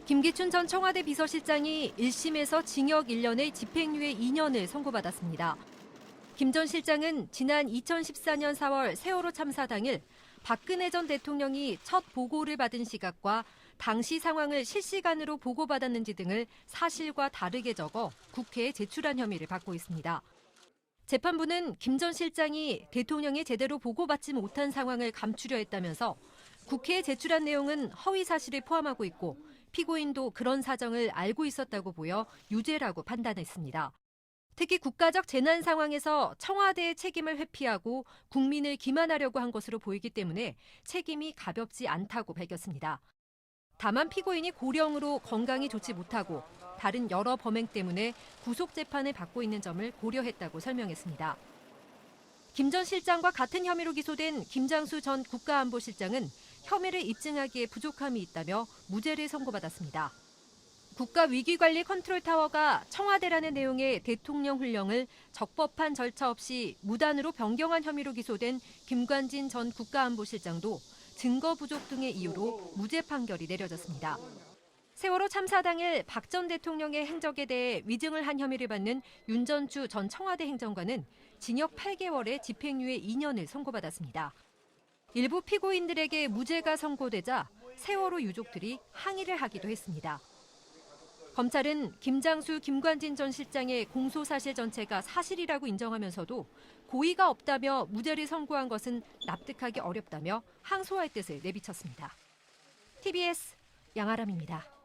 김기춘 전 청와대 비서실장이 1심에서 징역 1년에 집행유예 2년을 선고받았습니다. 김 전 실장은 지난 2014년 4월 세월호 참사 당일 박근혜 전 대통령이 첫 보고를 받은 시각과 당시 상황을 실시간으로 보고받았는지 등을 사실과 다르게 적어 국회에 제출한 혐의를 받고 있습니다. 재판부는 김 전 실장이 대통령이 제대로 보고받지 못한 상황을 감추려 했다면서 국회에 제출한 내용은 허위 사실을 포함하고 있고 피고인도 그런 사정을 알고 있었다고 보여 유죄라고 판단했습니다. 특히 국가적 재난 상황에서 청와대의 책임을 회피하고 국민을 기만하려고 한 것으로 보이기 때문에 책임이 가볍지 않다고 밝혔습니다. 다만 피고인이 고령으로 건강이 좋지 못하고 다른 여러 범행 때문에 구속 재판을 받고 있는 점을 고려했다고 설명했습니다. 김 전 실장과 같은 혐의로 기소된 김장수 전 국가안보실장은 혐의를 입증하기에 부족함이 있다며 무죄를 선고받았습니다. 국가위기관리 컨트롤타워가 청와대라는 내용의 대통령 훈령을 적법한 절차 없이 무단으로 변경한 혐의로 기소된 김관진 전 국가안보실장도 증거 부족 등의 이유로 무죄 판결이 내려졌습니다. 세월호 참사 당일 박 전 대통령의 행적에 대해 위증을 한 혐의를 받는 윤전추 전 청와대 행정관은 징역 8개월에 집행유예 2년을 선고받았습니다. 일부 피고인들에게 무죄가 선고되자 세월호 유족들이 항의를 하기도 했습니다. 검찰은 김장수, 김관진 전 실장의 공소사실 전체가 사실이라고 인정하면서도 고의가 없다며 무죄를 선고한 것은 납득하기 어렵다며 항소할 뜻을 내비쳤습니다. TBS 양아람입니다.